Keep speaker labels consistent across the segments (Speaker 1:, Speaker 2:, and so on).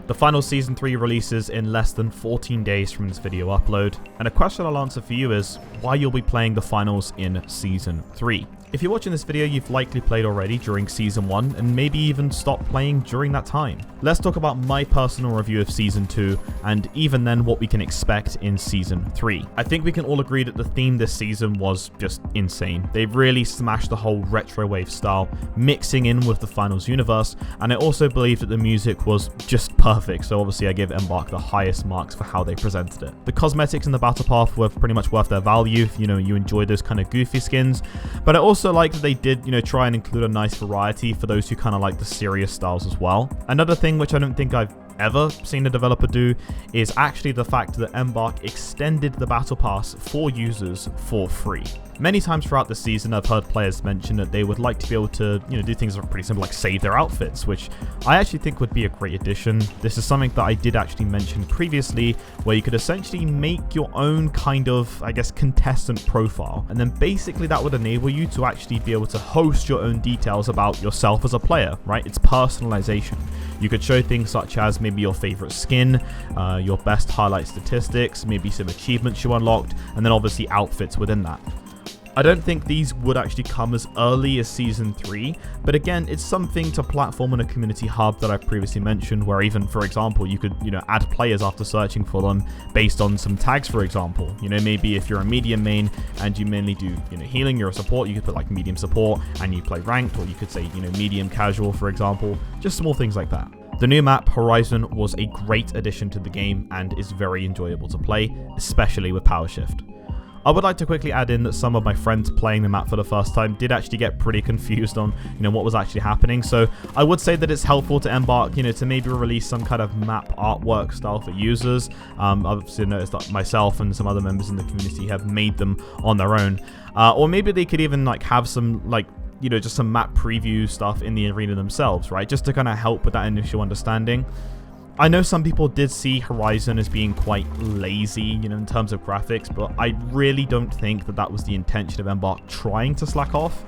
Speaker 1: The final Season 3 releases in less than 14 days from this video upload, and a question I'll answer for you is why you'll be playing the finals in Season 3. If you're watching this video, you've likely played already during Season 1 and maybe even stopped playing during that time. Let's talk about my personal review of Season 2 and even then what we can expect in Season 3. I think we can all agree that the theme this season was just insane. They really smashed the whole retro wave style, mixing in with the finals universe, and I also believe that the music was just perfect, so obviously I give Embark the highest marks for how they presented it. The cosmetics in the battle path were pretty much worth their value if, you enjoy those kind of goofy skins, but I also like that they did, try and include a nice variety for those who kind of like the serious styles as well. Another thing which I don't think I've ever seen a developer do is actually the fact that Embark extended the battle pass for users for free. Many times throughout the season, I've heard players mention that they would like to be able to, do things that are pretty simple, like save their outfits, which I actually think would be a great addition. This is something that I did actually mention previously, where you could essentially make your own kind of, contestant profile, and then basically that would enable you to actually be able to host your own details about yourself as a player, right? It's personalization. You could show things such as maybe your favorite skin, your best highlight statistics, maybe some achievements you unlocked, and then obviously outfits within that. I don't think these would actually come as early as Season 3, but again, it's something to platform in a community hub that I previously mentioned, where even, for example, you could, add players after searching for them based on some tags, for example. Maybe if you're a medium main and you mainly do, healing, you're a support, you could put like medium support and you play ranked, or you could say, medium casual, for example, just small things like that. The new map, Horizon, was a great addition to the game and is very enjoyable to play, especially with Power Shift. I would like to quickly add in that some of my friends playing the map for the first time did actually get pretty confused on, what was actually happening. So I would say that it's helpful to Embark, to maybe release some kind of map artwork style for users. I've obviously noticed that myself and some other members in the community have made them on their own. Or maybe they could even have some just some map preview stuff in the arena themselves, right? Just to kind of help with that initial understanding. I know some people did see Horizon as being quite lazy, in terms of graphics, but I really don't think that that was the intention of Embark trying to slack off.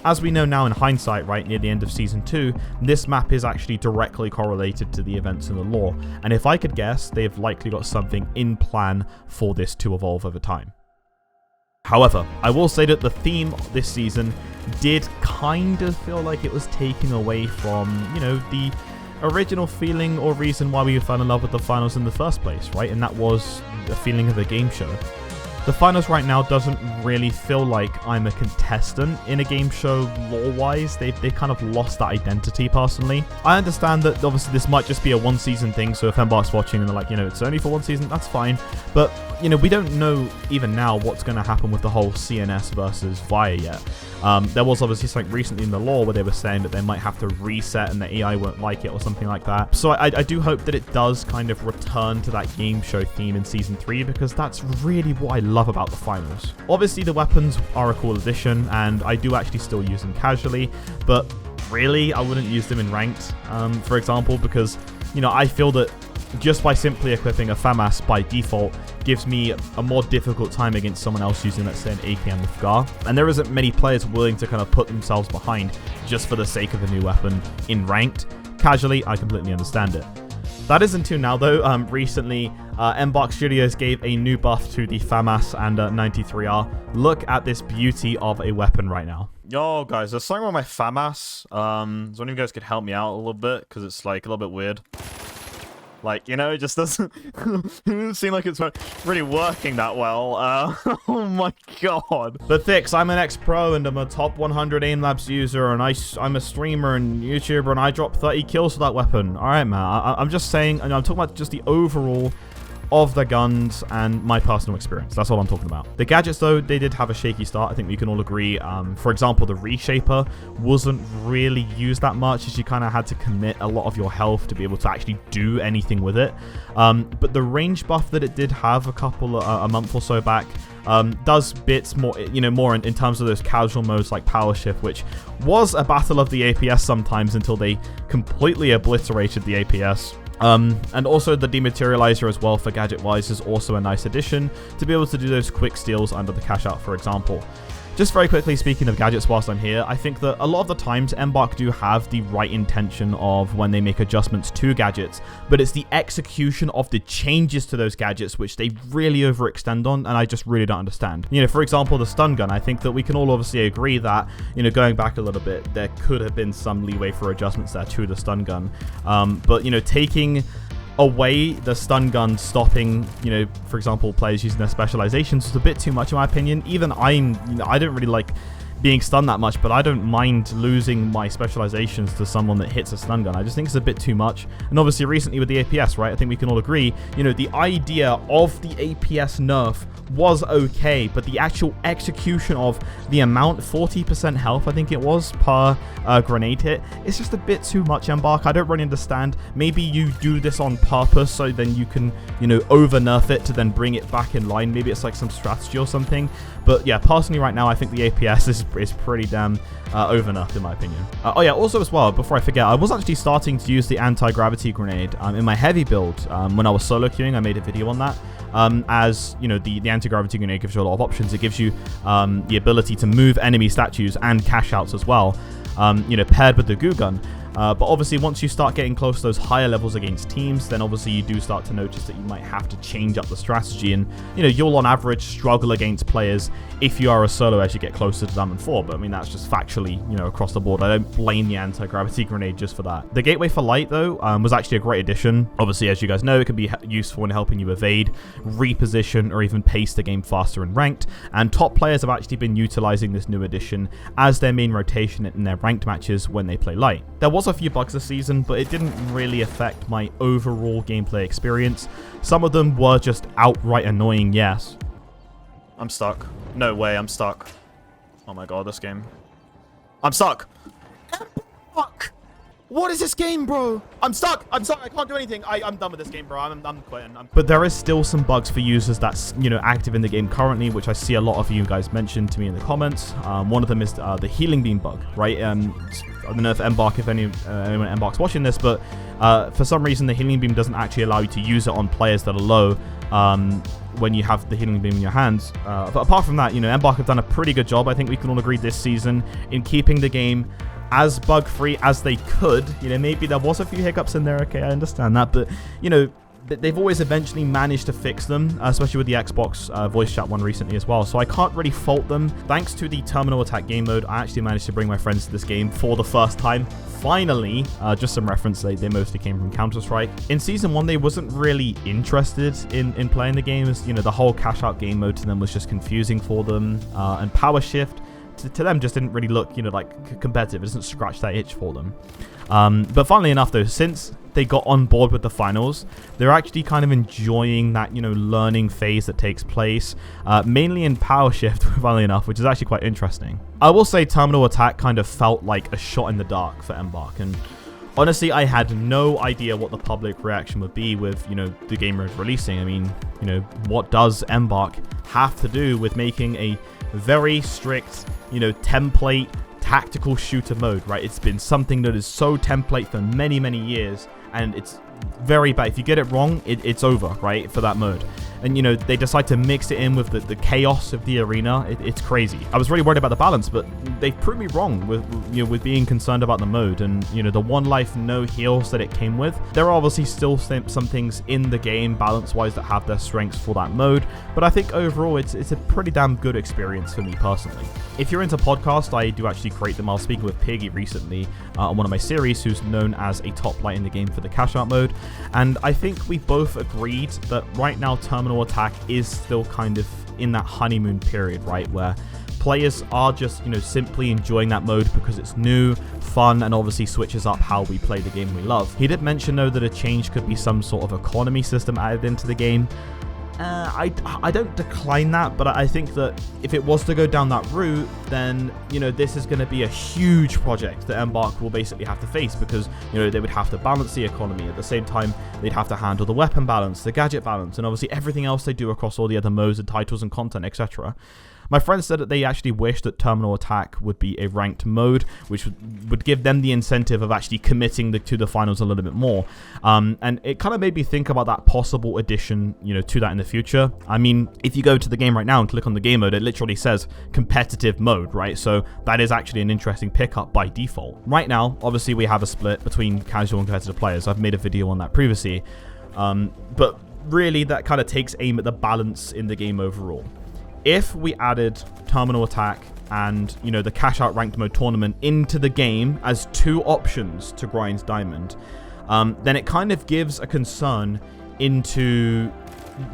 Speaker 1: As we know now in hindsight, right, near the end of Season 2, this map is actually directly correlated to the events in the lore, and if I could guess, they've likely got something in plan for this to evolve over time. However, I will say that the theme this season did kind of feel like it was taking away from, the original feeling or reason why we fell in love with the finals in the first place, right? And that was the feeling of a game show. The finals right now doesn't really feel like I'm a contestant in a game show lore-wise. They've kind of lost that identity, personally. I understand that obviously this might just be a one-season thing, so if Embark's watching and they're like, it's only for one season, that's fine. But, we don't know even now what's going to happen with the whole CNS versus VIA yet. There was obviously something recently in the lore where they were saying that they might have to reset and the AI won't like it or something like that. So I do hope that it does kind of return to that game show theme in Season 3, because that's really what I love about the finals. Obviously the weapons are a cool addition and I do actually still use them casually, but really I wouldn't use them in ranked, for example, because I feel that just by simply equipping a FAMAS by default gives me a more difficult time against someone else using, let's say, an AKM with GAR, and there isn't many players willing to kind of put themselves behind just for the sake of a new weapon in ranked. Casually, I completely understand it. That is until now, though. Recently, Embark Studios gave a new buff to the FAMAS and 93R. Look at this beauty of a weapon right now. Yo, guys, there's something wrong with my FAMAS. So one of you guys could help me out a little bit, because it's a little bit weird. It just doesn't seem like it's really working that well. Oh my god. But THiiXY, I'm an ex-pro and I'm a top 100 aim labs user, and I'm a streamer and YouTuber, and I dropped 30 kills with that weapon. Alright, man. I'm just saying, I'm talking about just the overall of the guns and my personal experience. That's all I'm talking about. The gadgets, though, they did have a shaky start. I think we can all agree. For example, the Reshaper wasn't really used that much, as you kind of had to commit a lot of your health to be able to actually do anything with it. But the range buff that it did have a month or so back does bits more, more in terms of those casual modes like Power Shift, which was a battle of the APS sometimes until they completely obliterated the APS. And also the dematerializer as well for gadget wise is also a nice addition to be able to do those quick steals under the cash out, for example. Just very quickly, speaking of gadgets whilst I'm here, I think that a lot of the times Embark do have the right intention of when they make adjustments to gadgets, but it's the execution of the changes to those gadgets which they really overextend on, and I just really don't understand. You know, for example, the stun gun, I think that we can all obviously agree that, you know, going back a little bit, there could have been some leeway for adjustments there to the stun gun. But, you know, taking away the stun gun, stopping, you know, for example, players using their specializations is a bit too much in my opinion. Even I don't really like being stunned that much, but I don't mind losing my specializations to someone that hits a stun gun. I just think it's a bit too much. And obviously recently with the APS, right, I think we can all agree, you know, the idea of the APS nerf was okay, but the actual execution of the amount, 40% health I think it was per grenade hit, it's just a bit too much, Embark. I don't really understand. Maybe you do this on purpose so then you can, you know, over nerf it to then bring it back in line. Maybe it's like some strategy or something. But yeah, personally right now I think the APS is pretty damn over nerfed in my opinion. Oh yeah, also as well, before I forget, I was actually starting to use the anti-gravity grenade in my heavy build. When I was solo queuing, I made a video on that. As you know, the anti-gravity grenade gives you a lot of options. It gives you the ability to move enemy statues and cash outs as well, you know, paired with the goo gun. But obviously once you start getting close to those higher levels against teams, then obviously you do start to notice that you might have to change up the strategy, and you know, you'll on average struggle against players if you are a solo as you get closer to Diamond 4. But I mean, that's just factually, you know, across the board. I don't blame the anti-gravity grenade just for that. The Gateway for Light though was actually a great addition. Obviously, as you guys know, it can be useful in helping you evade, reposition, or even pace the game faster in ranked, and top players have actually been utilizing this new addition as their main rotation in their ranked matches when they play Light. There was a few bugs this season, but it didn't really affect my overall gameplay experience. Some of them were just outright annoying, yes. I'm stuck. No way, I'm stuck. Oh my god, this game. I'm stuck! Fuck! What is this game, bro? I'm stuck! I'm stuck! I can't do anything! I'm done with this game, bro. I'm quitting. But there is still some bugs for users that's, you know, active in the game currently, which I see a lot of you guys mention to me in the comments. One of them is the healing beam bug, right? I don't know if Embark, if anyone at Embark's watching this, but for some reason the healing beam doesn't actually allow you to use it on players that are low when you have the healing beam in your hands. But apart from that, you know, Embark have done a pretty good job, I think we can all agree, this season in keeping the game as bug-free as they could. You know, maybe there was a few hiccups in there, okay, I understand that, but, you know, they've always eventually managed to fix them, especially with the Xbox voice chat one recently as well, so I can't really fault them. Thanks to the terminal attack game mode, I actually managed to bring my friends to this game for the first time. Finally, just some reference, they mostly came from Counter-Strike. In Season 1, they wasn't really interested in playing the game, as, you know, the whole cash-out game mode to them was just confusing for them, and Power Shift to them just didn't really look, you know, like competitive. It doesn't scratch that itch for them. But funnily enough though, since they got on board with the finals, they're actually kind of enjoying that, you know, learning phase that takes place, mainly in Power Shift, funnily enough, which is actually quite interesting. I will say Terminal Attack kind of felt like a shot in the dark for Embark, and honestly, I had no idea what the public reaction would be with, you know, the game mode releasing. I mean, you know, what does Embark have to do with making a very strict, you know, template tactical shooter mode, right? It's been something that is so template for many, many years, and it's very bad. If you get it wrong, it's over, right, for that mode. And, you know, they decide to mix it in with the chaos of the arena. It's crazy. I was really worried about the balance, but they proved me wrong with, you know, with being concerned about the mode and, you know, the one life, no heals that it came with. There are obviously still some things in the game balance-wise that have their strengths for that mode, but I think overall it's a pretty damn good experience for me personally. If you're into podcasts, I do actually create them. I was speaking with Piggy recently on one of my series, who's known as a top light in the game for the cash out mode, and I think we both agreed that right now Terminal Attack is still kind of in that honeymoon period, right, where players are just, you know, simply enjoying that mode because it's new, fun, and obviously switches up how we play the game we love. He did mention though that a change could be some sort of economy system added into the game. I don't decline that, but I think that if it was to go down that route, then, you know, this is going to be a huge project that Embark will basically have to face, because, you know, they would have to balance the economy. At the same time, they'd have to handle the weapon balance, the gadget balance, and obviously everything else they do across all the other modes and titles and content, etc. My friends said that they actually wish that Terminal Attack would be a ranked mode, which would give them the incentive of actually committing to the finals a little bit more. And it kind of made me think about that possible addition, to that in the future. I mean, if you go to the game right now and click on the game mode, it literally says competitive mode, right? So that is actually an interesting pickup by default. Right now, obviously, we have a split between casual and competitive players. I've made a video on that previously. But really, that kind of takes aim at the balance in the game overall. If we added Terminal Attack and, the Cash Out Ranked Mode tournament into the game as two options to grind Diamond, then it kind of gives a concern into,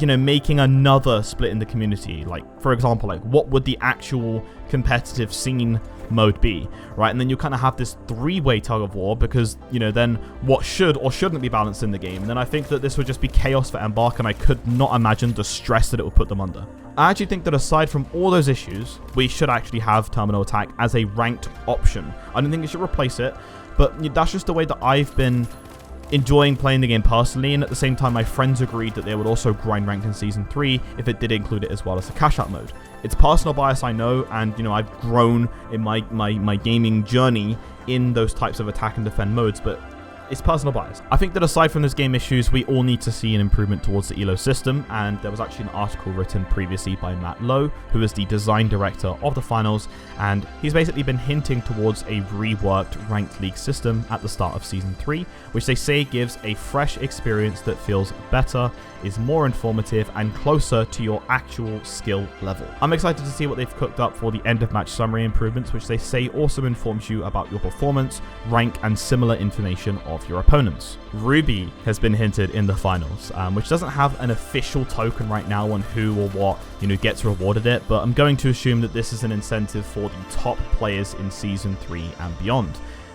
Speaker 1: making another split in the community. Like, for example, what would the actual competitive scene mode be, right? And then you kind of have this three-way tug of war because, then what should or shouldn't be balanced in the game. And then I think that this would just be chaos for Embark, and I could not imagine the stress that it would put them under. I actually think that aside from all those issues, we should actually have Terminal Attack as a ranked option. I don't think it should replace it, but that's just the way that I've been enjoying playing the game personally, and at the same time my friends agreed that they would also grind ranked in Season 3 if it did include it as well as the cash out mode. It's personal bias, I know, and I've grown in my gaming journey in those types of attack and defend modes, but it's personal bias. I think that aside from those game issues, we all need to see an improvement towards the ELO system, and there was actually an article written previously by Matt Lowe, who is the design director of the finals, and he's basically been hinting towards a reworked ranked league system at the start of Season 3, which they say gives a fresh experience that feels better, is more informative, and closer to your actual skill level. I'm excited to see what they've cooked up for the end of match summary improvements, which they say also informs you about your performance, rank, and similar information of your opponents. Ruby has been hinted in the finals, which doesn't have an official token right now on who or what gets rewarded it, but I'm going to assume that this is an incentive for the top players in Season 3 and beyond.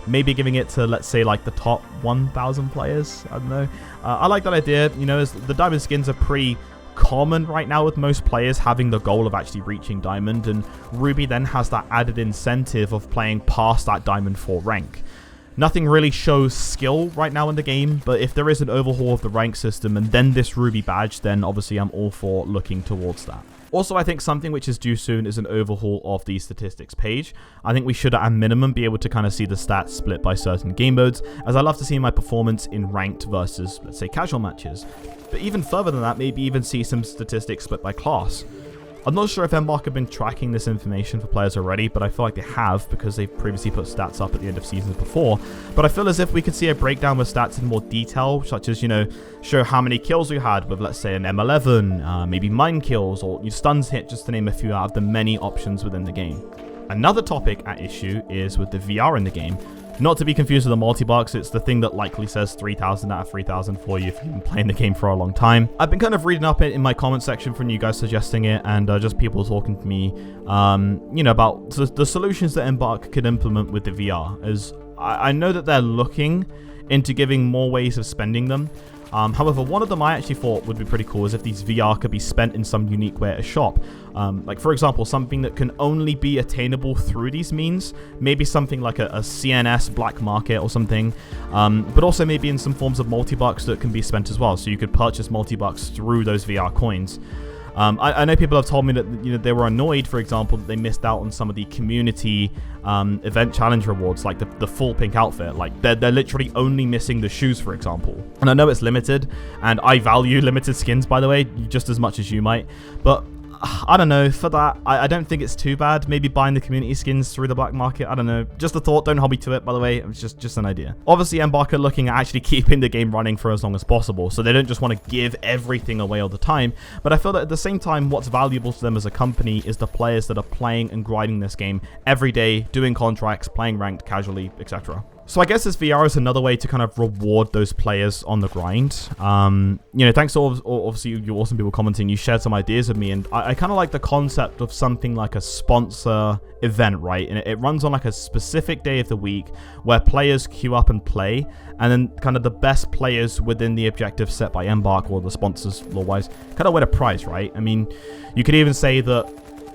Speaker 1: Maybe giving it to, let's say, like the top 1,000 players. I don't know. I like that idea. As the diamond skins are pretty common right now with most players having the goal of actually reaching diamond, and Ruby then has that added incentive of playing past that diamond 4 rank. Nothing really shows skill right now in the game, but if there is an overhaul of the rank system and then this Ruby badge, then obviously I'm all for looking towards that. Also, I think something which is due soon is an overhaul of the statistics page. I think we should at a minimum be able to kind of see the stats split by certain game modes, as I love to see my performance in ranked versus, let's say, casual matches. But even further than that, maybe even see some statistics split by class. I'm not sure if Embark have been tracking this information for players already, but I feel like they have because they've previously put stats up at the end of seasons before. But I feel as if we could see a breakdown with stats in more detail, such as, show how many kills we had with, let's say, an M11, maybe mine kills, or stuns hit, just to name a few out of the many options within the game. Another topic at issue is with the VR in the game. Not to be confused with the multi-box, it's the thing that likely says 3,000 out of 3,000 for you if you've been playing the game for a long time. I've been kind of reading up in my comment section from you guys suggesting it, and just people talking to me, about the solutions that Embark could implement with the VR. As I know that they're looking into giving more ways of spending them. However, one of them I actually thought would be pretty cool is if these VR could be spent in some unique way at a shop. Like, for example, something that can only be attainable through these means. Maybe something like a CNS black market or something. But also maybe in some forms of multi-bucks that can be spent as well. So you could purchase multi-bucks through those VR coins. I know people have told me that they were annoyed, for example, that they missed out on some of the community event challenge rewards, like the full pink outfit. Like they're literally only missing the shoes, for example. And I know it's limited, and I value limited skins, by the way, just as much as you might. But I don't know, for that, I don't think it's too bad. Maybe buying the community skins through the black market, I don't know. Just a thought, don't hold me to it, by the way. It's just an idea. Obviously, Embark are looking at actually keeping the game running for as long as possible, so they don't just want to give everything away all the time. But I feel that at the same time, what's valuable to them as a company is the players that are playing and grinding this game every day, doing contracts, playing ranked casually, etc. So I guess this VR is another way to kind of reward those players on the grind. Thanks to obviously you awesome people commenting, you shared some ideas with me, and I kind of like the concept of something like a sponsor event, right? And it runs on like a specific day of the week where players queue up and play, and then kind of the best players within the objective set by Embark or the sponsors law-wise kind of win a prize, right? I mean, you could even say that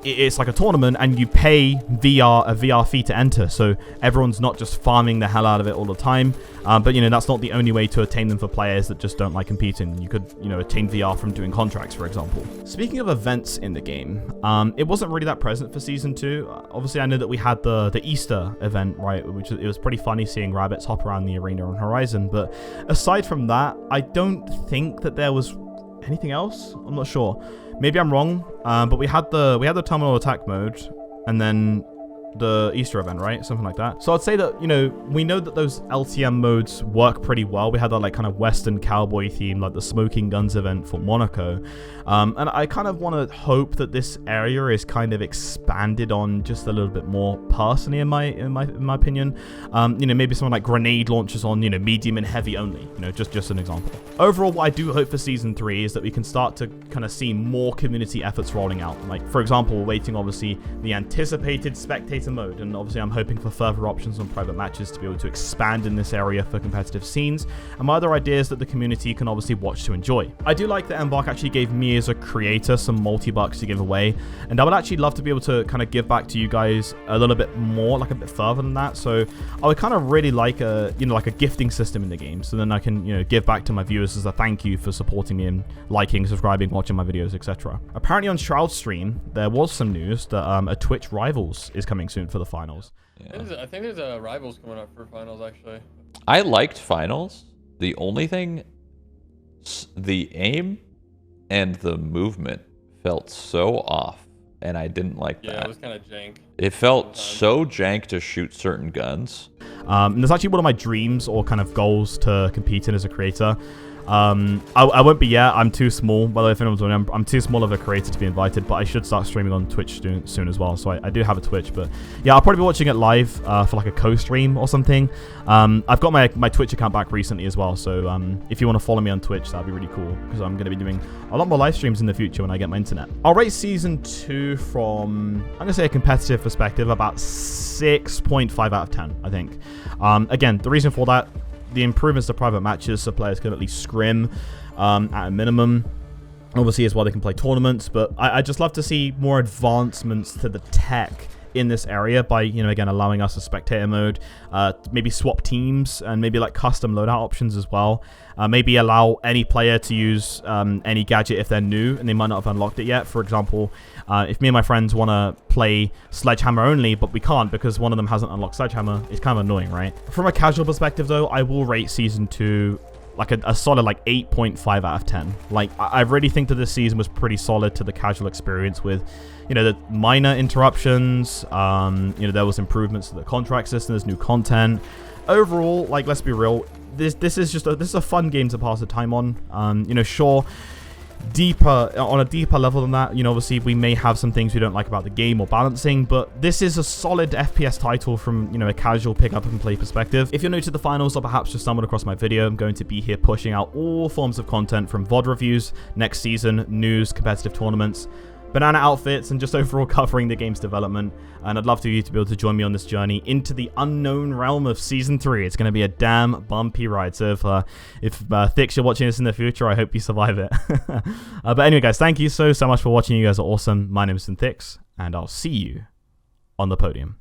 Speaker 1: it's like a tournament, and you pay a VR fee to enter, so everyone's not just farming the hell out of it all the time. But that's not the only way to attain them for players that just don't like competing. You could attain VR from doing contracts, for example. Speaking of events in the game, it wasn't really that present for Season 2. Obviously, I know that we had the Easter event, right, which it was pretty funny seeing rabbits hop around the arena on Horizon, but aside from that, I don't think that there was anything else. I'm not sure. Maybe I'm wrong, but we had the terminal attack mode, and then the Easter event, right? Something like that. So I'd say that, we know that those LTM modes work pretty well. We had that like kind of Western cowboy theme, like the Smoking Guns event for Monaco. And I kind of want to hope that this area is kind of expanded on just a little bit more personally, in my opinion. Maybe something like grenade launchers on, medium and heavy only, just an example. Overall, what I do hope for Season 3 is that we can start to kind of see more community efforts rolling out. Like, for example, we're waiting, obviously, the anticipated spectator mode, and obviously I'm hoping for further options on private matches to be able to expand in this area for competitive scenes, and my other ideas that the community can obviously watch to enjoy. I do like that Embark actually gave me as a creator some multi-bucks to give away, and I would actually love to be able to kind of give back to you guys a little bit more, like a bit further than that. So I would kind of really like a like a gifting system in the game, so then I can give back to my viewers as a thank you for supporting me and liking, subscribing, watching my videos, etc. Apparently on Shroud's stream there was some news that a Twitch Rivals is coming soon for the finals.
Speaker 2: Yeah. I think there's a Rivals coming up for finals, actually.
Speaker 3: I liked finals. The only thing, the aim and the movement felt so off, and I didn't like that.
Speaker 2: Yeah, it was kind of jank.
Speaker 3: It felt so jank to shoot certain guns.
Speaker 1: And that's actually one of my dreams or kind of goals to compete in as a creator. I won't be yet. I'm too small. By the way, if anyone's wondering, I'm too small of a creator to be invited, but I should start streaming on Twitch soon as well. So I do have a Twitch, but yeah, I'll probably be watching it live for like a co-stream or something. I've got my Twitch account back recently as well, so if you want to follow me on Twitch, that'd be really cool, because I'm going to be doing a lot more live streams in the future when I get my internet. I'll rate Season 2 from, I'm going to say, a competitive perspective, about 6.5 out of 10, I think. Again, the reason for that, the improvements to private matches so players can at least scrim at a minimum. Obviously, as well, they can play tournaments, but I just love to see more advancements to the tech in this area by, again, allowing us a spectator mode, maybe swap teams, and maybe like custom loadout options as well. Maybe allow any player to use any gadget if they're new and they might not have unlocked it yet. For example, if me and my friends want to play Sledgehammer only, but we can't because one of them hasn't unlocked Sledgehammer, it's kind of annoying, right? From a casual perspective, though, I will rate Season 2 like a solid like 8.5 out of 10. Like, I really think that this season was pretty solid to the casual experience with, the minor interruptions. There was improvements to the contract system, there's new content. Overall, like, let's be real, this is a fun game to pass the time on. Sure, on a deeper level than that, obviously we may have some things we don't like about the game or balancing, but this is a solid FPS title from, a casual pick up and play perspective. If you're new to the finals or perhaps just stumbled across my video, I'm going to be here pushing out all forms of content, from VOD reviews, next season, news, competitive tournaments, banana outfits, and just overall covering the game's development. And I'd love for you to be able to join me on this journey into the unknown realm of Season 3. It's going to be a damn bumpy ride. So if THiiXY, you're watching this in the future, I hope you survive it. But anyway, guys, thank you so much for watching. You guys are awesome. My name is THiiXY, and I'll see you on the podium.